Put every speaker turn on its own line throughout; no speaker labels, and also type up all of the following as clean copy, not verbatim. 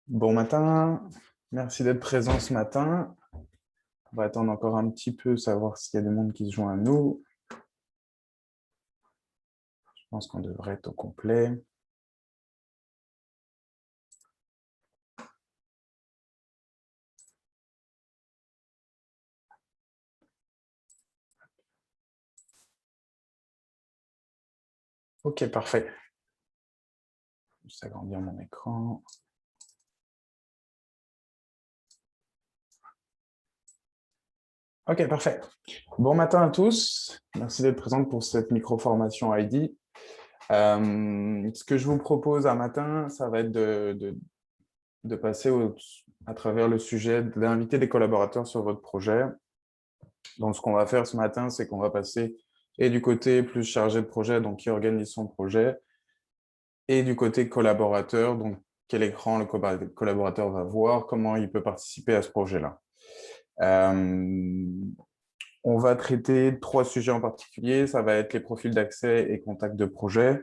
Bon matin, merci d'être présent ce matin. On va attendre encore un petit peu, savoir s'il y a du monde qui se joint à nous. Je pense qu'on devrait être au complet. Ok, parfait. Je vais juste agrandir mon écran. Ok, parfait. Bon matin à tous. Merci d'être présents pour cette micro-formation ID. Ce que je vous propose un matin, ça va être de passer à travers le sujet d'inviter des collaborateurs sur votre projet. Donc, ce qu'on va faire ce matin, c'est qu'on va passer et du côté plus chargé de projet, donc qui organise son projet, et du côté collaborateur, donc quel écran le collaborateur va voir, comment il peut participer à ce projet-là. On va traiter 3 sujets en particulier. Ça va être les profils d'accès et contact de projet,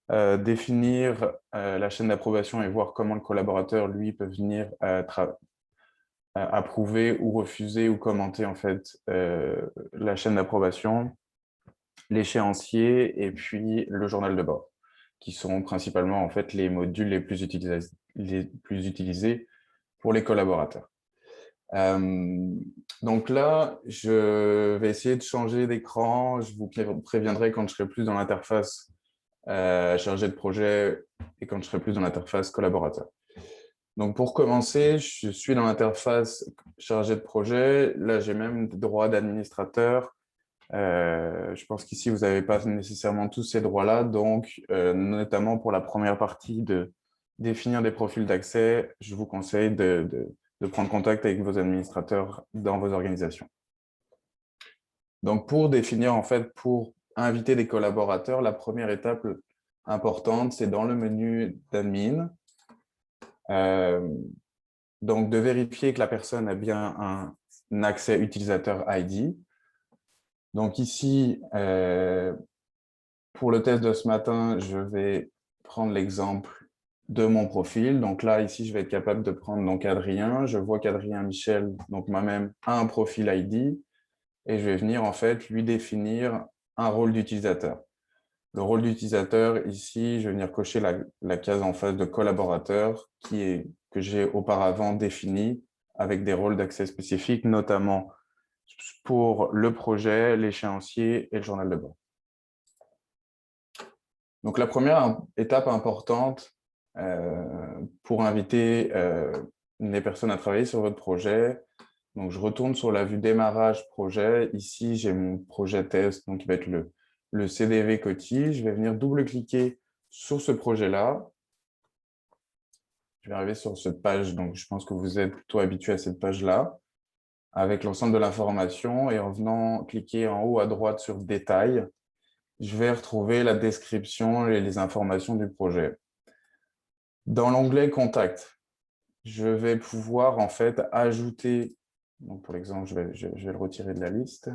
définir la chaîne d'approbation et voir comment le collaborateur, lui, peut venir approuver ou refuser ou commenter en fait la chaîne d'approbation, l'échéancier et puis le journal de bord, qui sont principalement en fait les modules les plus utilisés pour les collaborateurs. Donc là, je vais essayer de changer d'écran. Je vous préviendrai quand je serai plus dans l'interface chargé de projet et quand je serai plus dans l'interface collaborateur. Donc pour commencer, je suis dans l'interface chargé de projet. Là, j'ai même des droits d'administrateur. Je pense qu'ici, vous n'avez pas nécessairement tous ces droits-là. Donc, notamment pour la première partie de définir des profils d'accès, je vous conseille de prendre contact avec vos administrateurs dans vos organisations. Donc, pour définir, en fait, pour inviter des collaborateurs, la première étape importante, c'est dans le menu d'admin. Donc, de vérifier que la personne a bien un accès utilisateur ID. Donc ici, pour le test de ce matin, je vais prendre l'exemple de mon profil. Donc là, ici, je vais être capable de prendre donc Adrien. Je vois qu'Adrien Michel, donc moi-même, a un profil ID et je vais venir en fait lui définir un rôle d'utilisateur. Le rôle d'utilisateur, ici, je vais venir cocher la case en face de collaborateur que j'ai auparavant défini avec des rôles d'accès spécifiques, notamment pour le projet, l'échéancier et le journal de bord. Donc, la première étape importante pour inviter les personnes à travailler sur votre projet, donc je retourne sur la vue démarrage projet. Ici, j'ai mon projet test, donc qui va être le CDV Coty. Je vais venir double-cliquer sur ce projet-là. Je vais arriver sur cette page, donc je pense que vous êtes plutôt habitué à cette page-là, avec l'ensemble de l'information. Et en venant cliquer en haut à droite sur Détails, je vais retrouver la description et les informations du projet. Dans l'onglet Contact, je vais pouvoir en fait ajouter, donc pour l'exemple, je vais le retirer de la liste.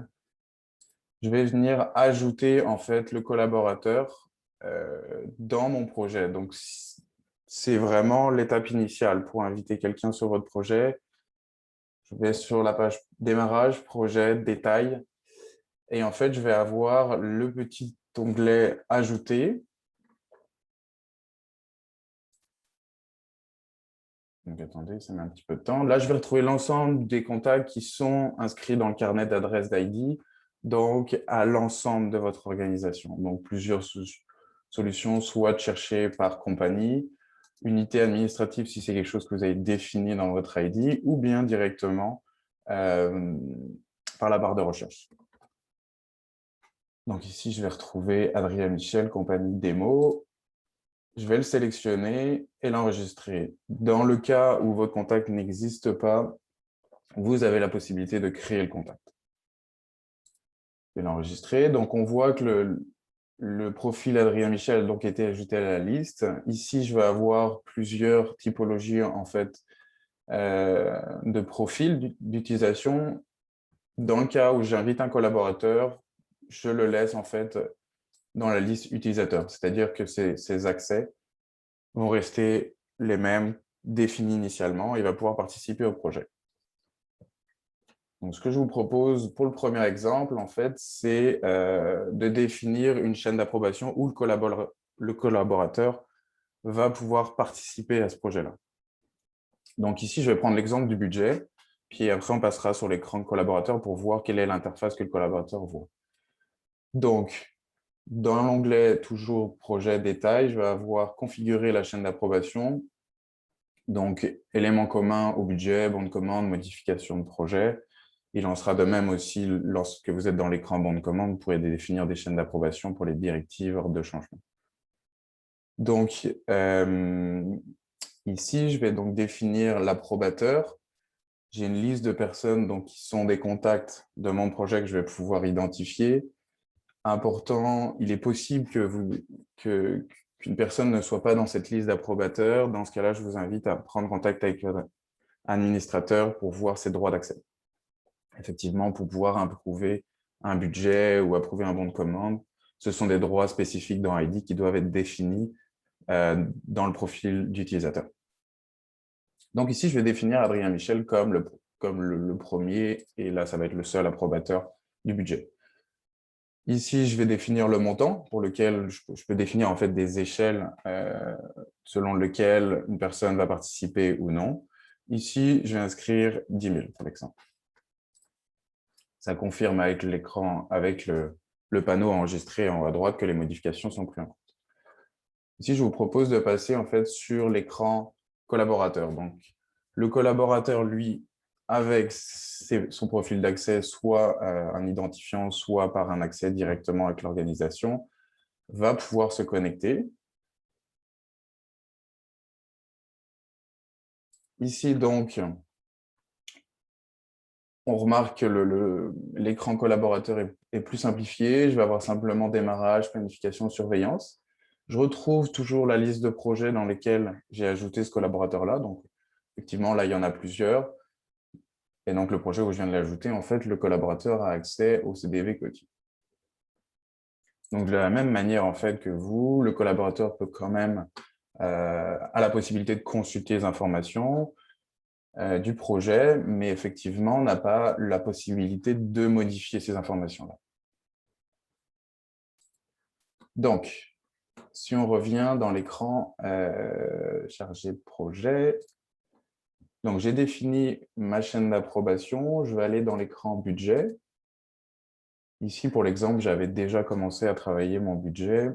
Je vais venir ajouter en fait le collaborateur dans mon projet. Donc, c'est vraiment l'étape initiale pour inviter quelqu'un sur votre projet. Je vais sur la page démarrage, projet, détail. Et en fait, je vais avoir le petit onglet ajouter. Donc, attendez, ça met un petit peu de temps. Là, je vais retrouver l'ensemble des contacts qui sont inscrits dans le carnet d'adresse d'ID, donc à l'ensemble de votre organisation. Donc, plusieurs solutions, soit de chercher par compagnie, unité administrative si c'est quelque chose que vous avez défini dans votre ID, ou bien directement par la barre de recherche. Donc ici, je vais retrouver Adrien Michel, compagnie démo. Je vais le sélectionner et l'enregistrer. Dans le cas où votre contact n'existe pas, vous avez la possibilité de créer le contact. Je vais l'enregistrer. Donc, on voit que le profil Adrien Michel a donc été ajouté à la liste. Ici, je vais avoir plusieurs typologies en fait, de profils d'utilisation. Dans le cas où j'invite un collaborateur, je le laisse en fait dans la liste utilisateur, c'est-à-dire que ces accès vont rester les mêmes défini initialement, il va pouvoir participer au projet. Donc, ce que je vous propose pour le premier exemple, en fait, c'est de définir une chaîne d'approbation où le collaborateur va pouvoir participer à ce projet-là. Donc ici, je vais prendre l'exemple du budget, puis après, on passera sur l'écran de collaborateur pour voir quelle est l'interface que le collaborateur voit. Donc, dans l'onglet toujours projet détail, je vais avoir configuré la chaîne d'approbation. Donc, éléments communs au budget, bon de commande, modification de projet. Il en sera de même aussi lorsque vous êtes dans l'écran bon de commande, vous pourrez définir des chaînes d'approbation pour les directives hors de changement. Donc, ici, je vais donc définir l'approbateur. J'ai une liste de personnes donc, qui sont des contacts de mon projet que je vais pouvoir identifier. Important, il est possible qu'une personne ne soit pas dans cette liste d'approbateurs. Dans ce cas-là, je vous invite à prendre contact avec l'administrateur pour voir ses droits d'accès. Effectivement, pour pouvoir approuver un budget ou approuver un bon de commande, ce sont des droits spécifiques dans ID qui doivent être définis dans le profil d'utilisateur. Donc ici, je vais définir Adrien Michel comme le premier, et là, ça va être le seul approbateur du budget. Ici, je vais définir le montant pour lequel je peux définir en fait des échelles selon lesquelles une personne va participer ou non. Ici, je vais inscrire 10 000 pour l'exemple. Ça confirme avec l'écran, avec le panneau enregistré en haut à droite que les modifications sont prises en compte. Ici, je vous propose de passer en fait sur l'écran collaborateur. Donc, le collaborateur, lui, avec son profil d'accès, soit un identifiant, soit par un accès directement avec l'organisation, va pouvoir se connecter. Ici, donc, on remarque que l'écran collaborateur est plus simplifié. Je vais avoir simplement démarrage, planification, surveillance. Je retrouve toujours la liste de projets dans lesquels j'ai ajouté ce collaborateur-là. Donc, effectivement, là, il y en a plusieurs. Et donc, le projet où je viens de l'ajouter, en fait, le collaborateur a accès au CDV quotidien. Donc, de la même manière, en fait, que vous, le collaborateur peut quand même a la possibilité de consulter les informations du projet, mais effectivement, n'a pas la possibilité de modifier ces informations-là. Donc, si on revient dans l'écran chargé projet, donc j'ai défini ma chaîne d'approbation, je vais aller dans l'écran budget. Ici, pour l'exemple, j'avais déjà commencé à travailler mon budget.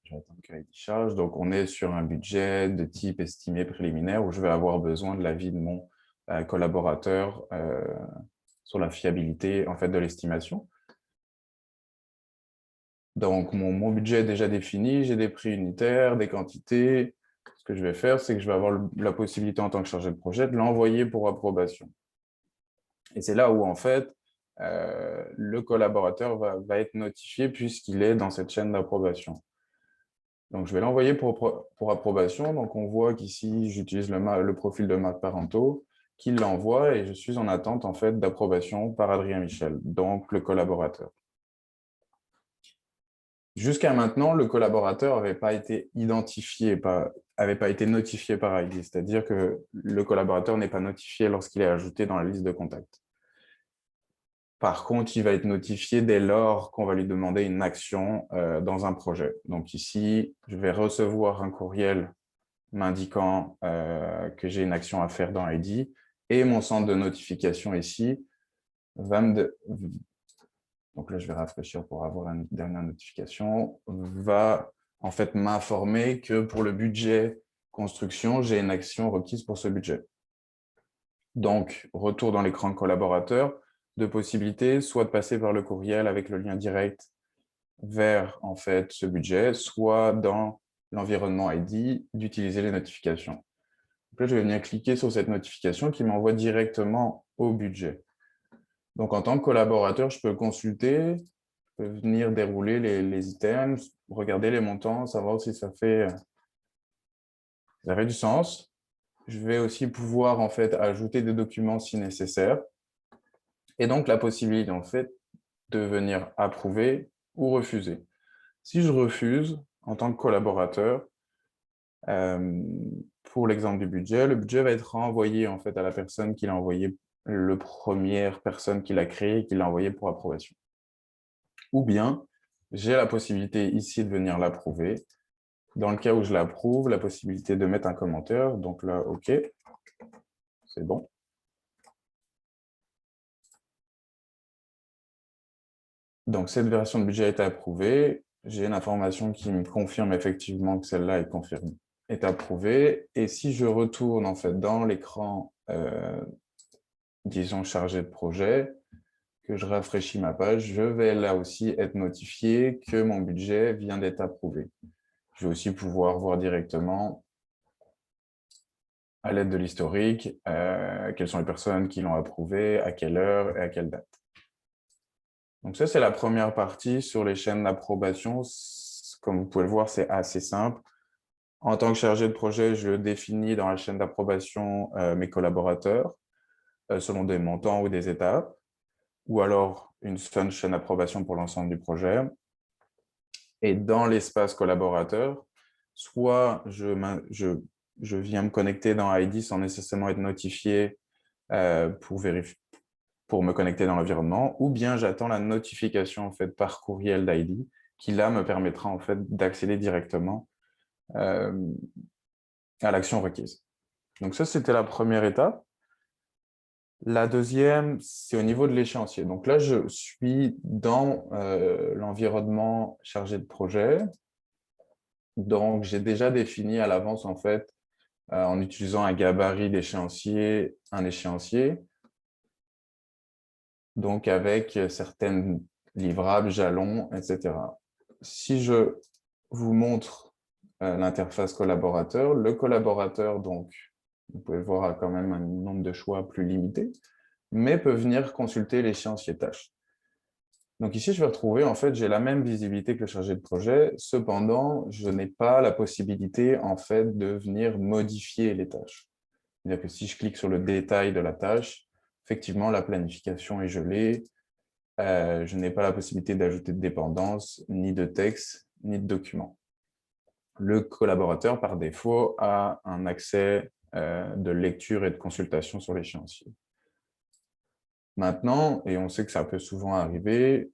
Je vais attendre qu'il charge. Donc, on est sur un budget de type estimé préliminaire où je vais avoir besoin de l'avis de mon collaborateur sur la fiabilité en fait, de l'estimation. Donc, mon budget est déjà défini, j'ai des prix unitaires, des quantités. Ce que je vais faire, c'est que je vais avoir la possibilité en tant que chargé de projet de l'envoyer pour approbation. Et c'est là où, en fait, le collaborateur va être notifié puisqu'il est dans cette chaîne d'approbation. Donc, je vais l'envoyer pour approbation. Donc, on voit qu'ici, j'utilise le profil de Marc Parento, qui l'envoie et je suis en attente en fait, d'approbation par Adrien Michel, donc le collaborateur. Jusqu'à maintenant, le collaborateur n'avait pas été identifié, n'avait pas été notifié par ID, c'est-à-dire que le collaborateur n'est pas notifié lorsqu'il est ajouté dans la liste de contacts. Par contre, il va être notifié dès lors qu'on va lui demander une action dans un projet. Donc ici, je vais recevoir un courriel m'indiquant que j'ai une action à faire dans ID et mon centre de notification ici va me... Donc là, je vais rafraîchir pour avoir la dernière notification, va en fait m'informer que pour le budget construction, j'ai une action requise pour ce budget. Donc, retour dans l'écran collaborateur, deux possibilités, soit de passer par le courriel avec le lien direct vers en fait ce budget, soit dans l'environnement ID, d'utiliser les notifications. Donc là, je vais venir cliquer sur cette notification qui m'envoie directement au budget. Donc, en tant que collaborateur, je peux consulter, je peux venir dérouler les items, regarder les montants, savoir si ça fait du sens. Je vais aussi pouvoir en fait ajouter des documents si nécessaire. Et donc, la possibilité en fait de venir approuver ou refuser. Si je refuse, en tant que collaborateur, Pour l'exemple du budget, le budget va être renvoyé en fait à la personne qui l'a envoyé, la première personne qui l'a créé et qui l'a envoyé pour approbation. Ou bien, j'ai la possibilité ici de venir l'approuver. Dans le cas où je l'approuve, la possibilité de mettre un commentaire. Donc là, OK, c'est bon. Donc, cette version de budget a été approuvée. J'ai une information qui me confirme effectivement que celle-là est approuvée. Et si je retourne en fait dans l'écran, disons, chargé de projet, que je rafraîchis ma page, je vais là aussi être notifié que mon budget vient d'être approuvé. Je vais aussi pouvoir voir directement, à l'aide de l'historique, quelles sont les personnes qui l'ont approuvé, à quelle heure et à quelle date. Donc ça, c'est la première partie sur les chaînes d'approbation. Comme vous pouvez le voir, c'est assez simple. En tant que chargé de projet, je définis dans la chaîne d'approbation mes collaborateurs selon des montants ou des étapes, ou alors une seule chaîne d'approbation pour l'ensemble du projet. Et dans l'espace collaborateur, soit je viens me connecter dans ID sans nécessairement être notifié pour me connecter dans l'environnement, ou bien j'attends la notification en fait, par courriel d'ID, qui là me permettra en fait, d'accéder directement à l'action requise. Donc ça, c'était la première étape. La deuxième, c'est au niveau de l'échéancier. Donc là, je suis dans l'environnement chargé de projet. Donc, j'ai déjà défini à l'avance, en fait, en utilisant un gabarit d'échéancier, un échéancier, donc avec certaines livrables, jalons, etc. Si je vous montre l'interface collaborateur, le collaborateur, donc, vous pouvez voir, a quand même un nombre de choix plus limité, mais peut venir consulter l'échéancier tâche. Donc ici, je vais retrouver, en fait, j'ai la même visibilité que le chargé de projet. Cependant, je n'ai pas la possibilité, en fait, de venir modifier les tâches. C'est-à-dire que si je clique sur le détail de la tâche, effectivement, la planification est gelée. Je n'ai pas la possibilité d'ajouter de dépendances, ni de texte, ni de documents. Le collaborateur, par défaut, a un accès de lecture et de consultation sur l'échéancier. Maintenant, et on sait que ça peut souvent arriver,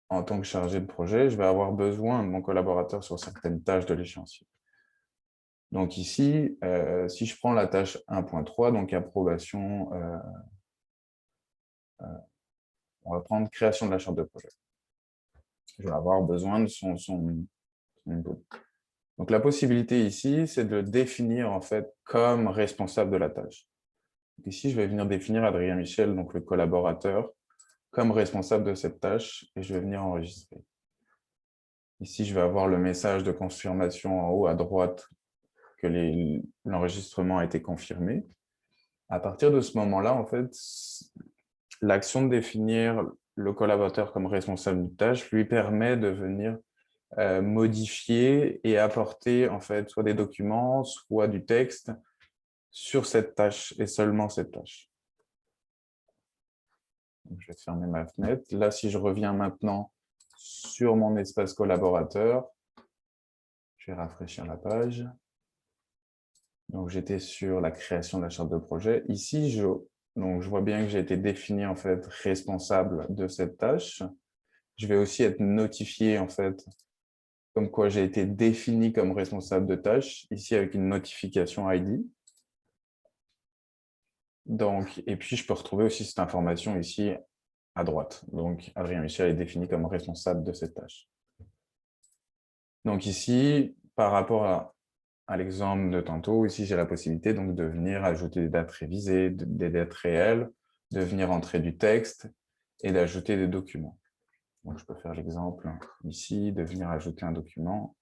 en tant que chargé de projet, je vais avoir besoin de mon collaborateur sur certaines tâches de l'échéancier. Donc ici, si je prends la tâche 1.3, donc approbation, on va prendre création de la charte de projet. Je vais avoir besoin de son input. Donc la possibilité ici, c'est de le définir en fait comme responsable de la tâche. Donc, ici, je vais venir définir Adrien Michel, donc le collaborateur, comme responsable de cette tâche et je vais venir enregistrer. Ici, je vais avoir le message de confirmation en haut à droite que l'enregistrement a été confirmé. À partir de ce moment-là, en fait, l'action de définir le collaborateur comme responsable d'une tâche lui permet de venir modifier et apporter en fait soit des documents, soit du texte sur cette tâche et seulement cette tâche. Donc, je vais fermer ma fenêtre. Là, si je reviens maintenant sur mon espace collaborateur, je vais rafraîchir la page. Donc, j'étais sur la création de la charte de projet. Ici, je vois bien que j'ai été défini en fait responsable de cette tâche. Je vais aussi être notifié en fait comme quoi j'ai été défini comme responsable de tâche, ici avec une notification ID. Donc, et puis, je peux retrouver aussi cette information ici à droite. Donc, Adrien Michel est défini comme responsable de cette tâche. Donc ici, par rapport à l'exemple de tantôt, ici, j'ai la possibilité donc, de venir ajouter des dates révisées, des dates réelles, de venir entrer du texte et d'ajouter des documents. Donc, je peux faire l'exemple ici, de venir ajouter un document.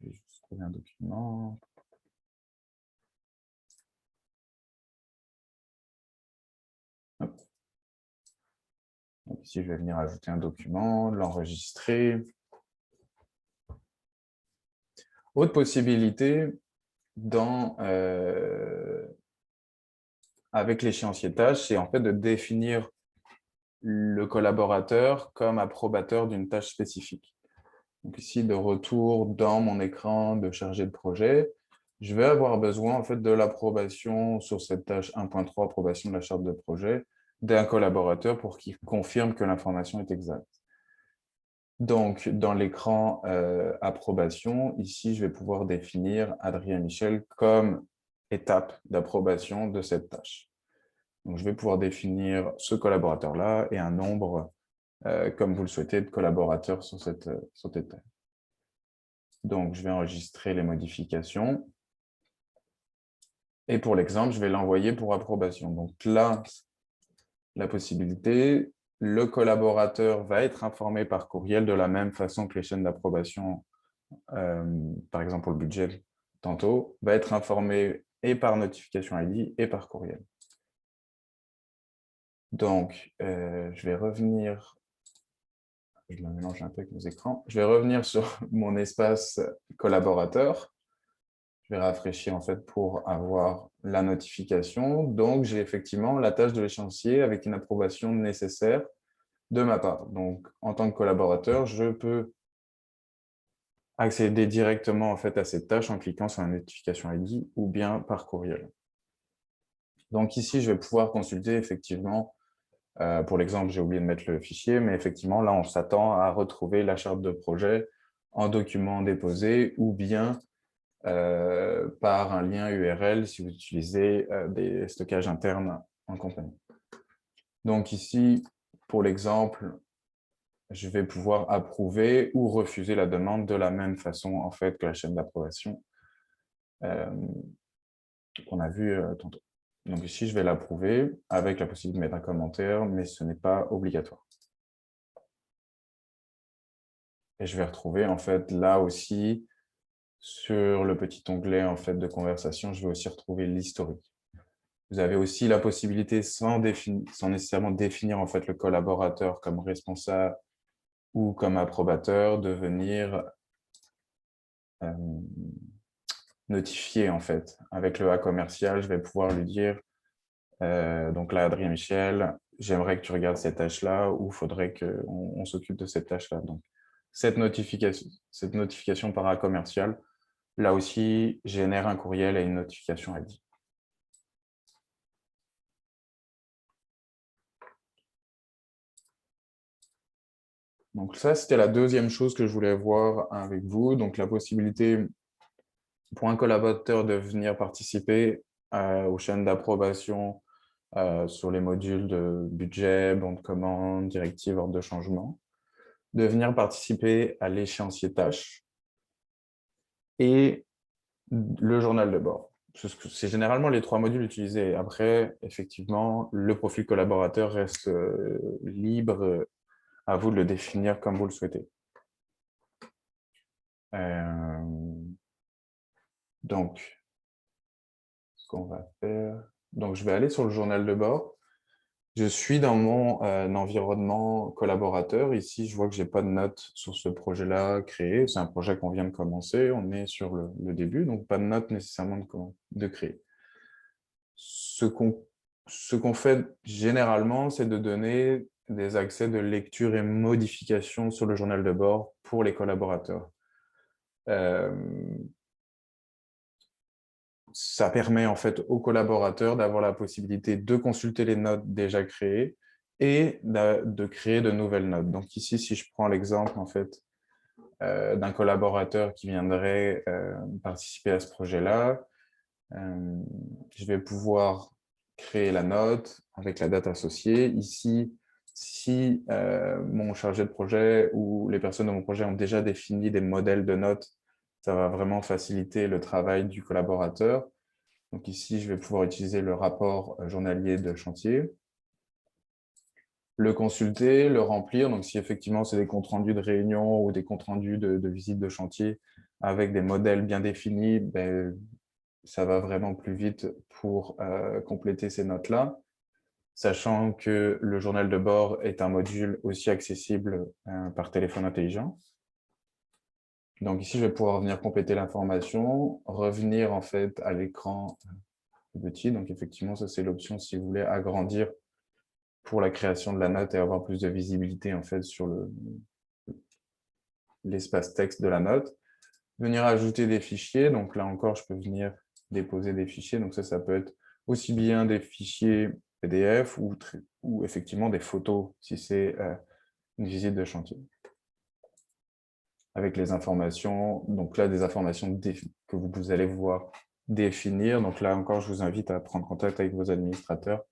Je vais juste trouver un document. Hop. Donc, ici, je vais venir ajouter un document, l'enregistrer. Autre possibilité, avec l'échéancier tâche, c'est en fait de définir le collaborateur comme approbateur d'une tâche spécifique. Donc ici, de retour dans mon écran de chargé de projet, je vais avoir besoin en fait de l'approbation sur cette tâche 1.3, approbation de la charte de projet, d'un collaborateur pour qu'il confirme que l'information est exacte. Donc, dans l'écran approbation, ici, je vais pouvoir définir Adrien Michel comme étape d'approbation de cette tâche. Donc, je vais pouvoir définir ce collaborateur-là et un nombre, comme vous le souhaitez, de collaborateurs sur cette étape. Donc, je vais enregistrer les modifications. Et pour l'exemple, je vais l'envoyer pour approbation. Donc là, la possibilité, le collaborateur va être informé par courriel de la même façon que les chaînes d'approbation, par exemple pour le budget tantôt, va être informé et par notification ID et par courriel. Donc, je vais revenir, je me mélange un peu avec nos écrans, je vais revenir sur mon espace collaborateur. Je vais rafraîchir en fait pour avoir la notification. Donc, j'ai effectivement la tâche de l'échéancier avec une approbation nécessaire de ma part. Donc, en tant que collaborateur, je peux accéder directement en fait à cette tâche en cliquant sur la notification ID ou bien par courriel. Donc ici, je vais pouvoir consulter effectivement, pour l'exemple, j'ai oublié de mettre le fichier, mais effectivement, là, on s'attend à retrouver la charte de projet en document déposé ou bien par un lien URL si vous utilisez des stockages internes en compagnie. Donc ici, pour l'exemple, je vais pouvoir approuver ou refuser la demande de la même façon en fait que la chaîne d'approbation qu'on a vu tantôt. Donc ici, je vais l'approuver avec la possibilité de mettre un commentaire, mais ce n'est pas obligatoire. Et je vais retrouver en fait là aussi, sur le petit onglet en fait de conversation, je vais aussi retrouver l'historique. Vous avez aussi la possibilité, sans nécessairement définir en fait le collaborateur comme responsable ou comme approbateur, de venir notifier en fait. Avec le A commercial, je vais pouvoir lui dire, donc là, Adrien Michel, j'aimerais que tu regardes cette tâche-là ou il faudrait qu'on s'occupe de cette tâche-là. Donc, cette notification par A commercial, là aussi, génère un courriel et une notification ID. Donc ça, c'était la deuxième chose que je voulais voir avec vous. Donc la possibilité pour un collaborateur de venir participer aux chaînes d'approbation sur les modules de budget, bon de commande, directive, ordre de changement, de venir participer à l'échéancier tâches et le journal de bord. C'est généralement les trois modules utilisés. Après, effectivement, le profil collaborateur reste libre, à vous de le définir comme vous le souhaitez. Donc, ce qu'on va faire... Donc, je vais aller sur le journal de bord. Je suis dans mon environnement collaborateur. Ici, je vois que je n'ai pas de notes sur ce projet-là créé. C'est un projet qu'on vient de commencer. On est sur le début, donc pas de notes nécessairement de créer. Ce qu'on fait généralement, c'est de donner des accès de lecture et modification sur le journal de bord pour les collaborateurs. Ça permet en fait aux collaborateurs d'avoir la possibilité de consulter les notes déjà créées et de créer de nouvelles notes. Donc ici, si je prends l'exemple en fait d'un collaborateur qui viendrait participer à ce projet-là, je vais pouvoir créer la note avec la date associée. Ici, si mon chargé de projet ou les personnes de mon projet ont déjà défini des modèles de notes, ça va vraiment faciliter le travail du collaborateur. Donc ici, je vais pouvoir utiliser le rapport journalier de chantier, le consulter, le remplir. Donc si effectivement c'est des comptes rendus de réunion ou des comptes rendus de visite de chantier avec des modèles bien définis, ben, ça va vraiment plus vite pour compléter ces notes-là, sachant que le journal de bord est un module aussi accessible par téléphone intelligent. Donc ici, je vais pouvoir venir compléter l'information, revenir en fait à l'écran petit. Donc effectivement, ça c'est l'option si vous voulez agrandir pour la création de la note et avoir plus de visibilité en fait sur l'espace texte de la note, venir ajouter des fichiers. Donc là encore, je peux venir déposer des fichiers. Donc ça peut être aussi bien des fichiers PDF ou effectivement des photos si c'est une visite de chantier. Avec les informations, donc là, des informations que vous allez pouvoir définir. Donc là encore, je vous invite à prendre contact avec vos administrateurs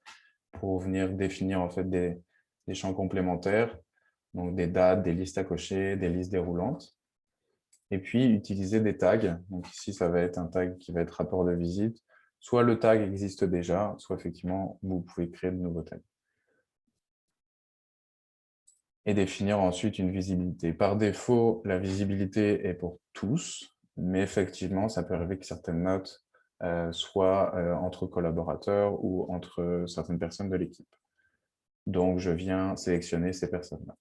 pour venir définir en fait des champs complémentaires, donc des dates, des listes à cocher, des listes déroulantes. Et puis, utiliser des tags. Donc ici, ça va être un tag qui va être rapport de visite. Soit le tag existe déjà, soit effectivement, vous pouvez créer de nouveaux tags. Et définir ensuite une visibilité. Par défaut, la visibilité est pour tous, mais effectivement, ça peut arriver que certaines notes soient entre collaborateurs ou entre certaines personnes de l'équipe. Donc, je viens sélectionner ces personnes-là.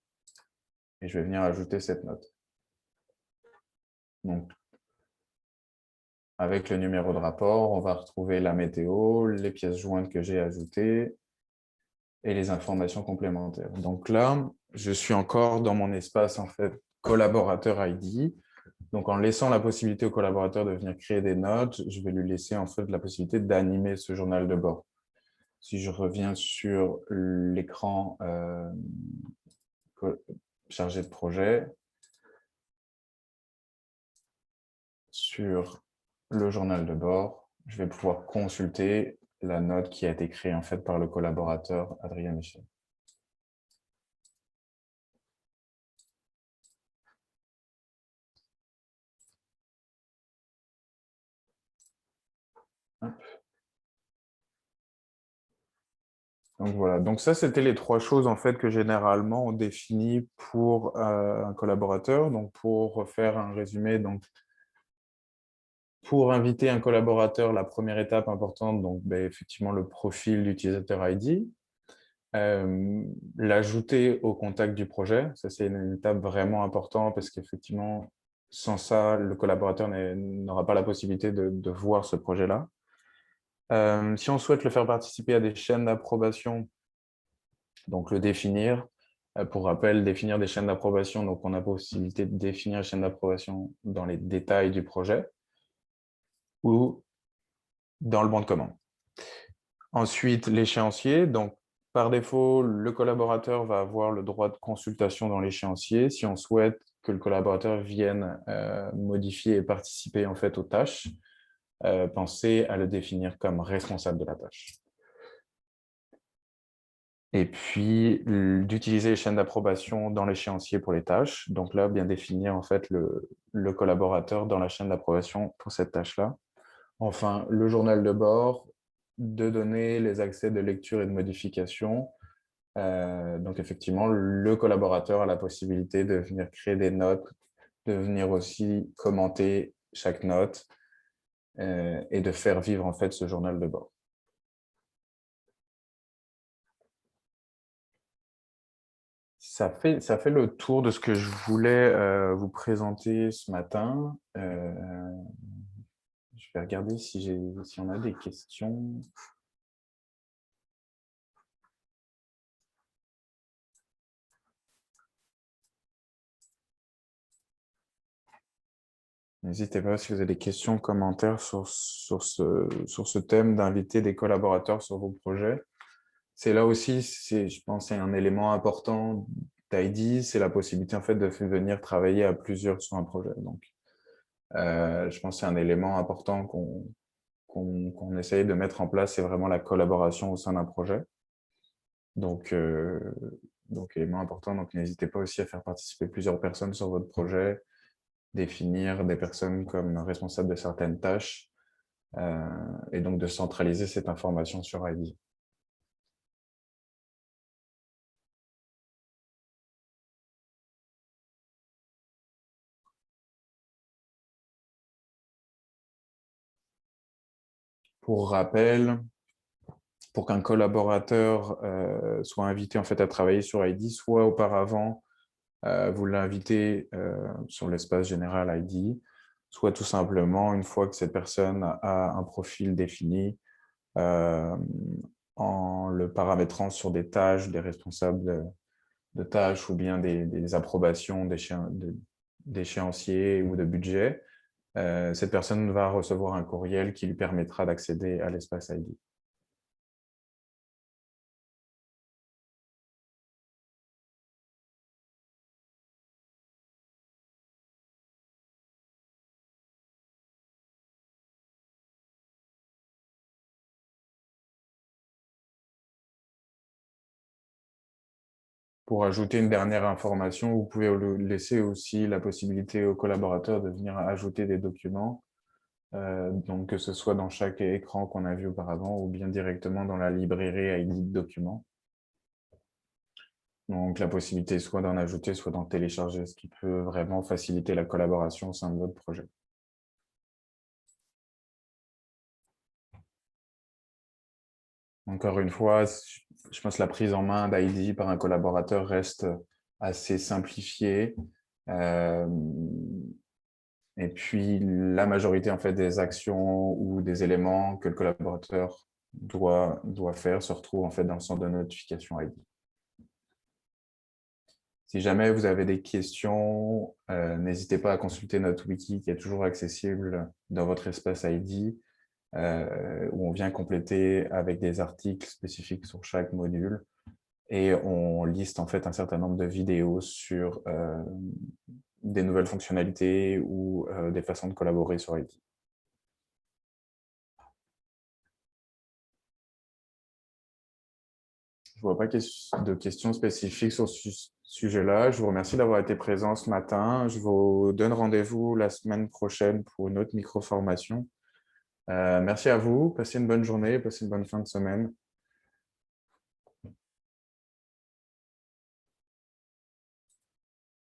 Et je vais venir ajouter cette note. Donc, avec le numéro de rapport, on va retrouver la météo, les pièces jointes que j'ai ajoutées et les informations complémentaires. Donc là, je suis encore dans mon espace en fait collaborateur ID. Donc en laissant la possibilité au collaborateur de venir créer des notes, je vais lui laisser en fait la possibilité d'animer ce journal de bord. Si je reviens sur l'écran chargé de projet, sur le journal de bord, je vais pouvoir consulter la note qui a été créée en fait par le collaborateur Adrien Michel. Donc voilà, donc ça c'était les trois choses en fait que généralement on définit pour un collaborateur. Donc pour faire un résumé, donc pour inviter un collaborateur, la première étape importante, donc effectivement le profil d'utilisateur ID, l'ajouter au contact du projet, ça c'est une étape vraiment importante parce qu'effectivement sans ça le collaborateur n'aura pas la possibilité de voir ce projet-là. Si on souhaite le faire participer à des chaînes d'approbation, donc le définir. Pour rappel, définir des chaînes d'approbation, donc on a la possibilité de définir les chaînes d'approbation dans les détails du projet ou dans le bon de commande. Ensuite, l'échéancier. Donc, par défaut, le collaborateur va avoir le droit de consultation dans l'échéancier. Si on souhaite que le collaborateur vienne modifier et participer en fait aux tâches, pensez à le définir comme responsable de la tâche. Et puis, d'utiliser les chaînes d'approbation dans l'échéancier pour les tâches. Donc là, bien définir en fait le collaborateur dans la chaîne d'approbation pour cette tâche-là. Enfin, le journal de bord, de donner les accès de lecture et de modification. Donc effectivement, le collaborateur a la possibilité de venir créer des notes, de venir aussi commenter chaque note et de faire vivre en fait ce journal de bord. Ça fait le tour de ce que je voulais vous présenter ce matin. Je vais regarder si on a des questions. N'hésitez pas si vous avez des questions, commentaires sur ce thème d'inviter des collaborateurs sur vos projets. C'est là aussi, je pense, c'est un élément important d'ID, c'est la possibilité en fait de venir travailler à plusieurs sur un projet. Donc, je pense que c'est un élément important qu'on essaye de mettre en place, c'est vraiment la collaboration au sein d'un projet. Donc, élément important, donc n'hésitez pas aussi à faire participer plusieurs personnes sur votre projet, définir des personnes comme responsables de certaines tâches, et donc de centraliser cette information sur ID. Pour rappel, pour qu'un collaborateur soit invité en fait à travailler sur ID, soit auparavant, vous l'invitez sur l'espace général ID, soit tout simplement, une fois que cette personne a un profil défini, en le paramétrant sur des tâches, des responsables de tâches ou bien des approbations, d'échéancier ou de budget, cette personne va recevoir un courriel qui lui permettra d'accéder à l'espace ID. Pour ajouter une dernière information, vous pouvez laisser aussi la possibilité aux collaborateurs de venir ajouter des documents, donc que ce soit dans chaque écran qu'on a vu auparavant ou bien directement dans la librairie ID de documents. Donc la possibilité soit d'en ajouter, soit d'en télécharger, ce qui peut vraiment faciliter la collaboration au sein de votre projet. Encore une fois, je pense que la prise en main d'ID par un collaborateur reste assez simplifiée. Et puis, la majorité en fait, des actions ou des éléments que le collaborateur doit faire se retrouvent en fait, dans le centre de notification ID. Si jamais vous avez des questions, n'hésitez pas à consulter notre wiki qui est toujours accessible dans votre espace ID, où on vient compléter avec des articles spécifiques sur chaque module. Et on liste en fait un certain nombre de vidéos sur des nouvelles fonctionnalités ou des façons de collaborer sur IT. Je ne vois pas de questions spécifiques sur ce sujet-là. Je vous remercie d'avoir été présent ce matin. Je vous donne rendez-vous la semaine prochaine pour une autre micro-formation. Merci à vous. Passez une bonne journée, passez une bonne fin de semaine.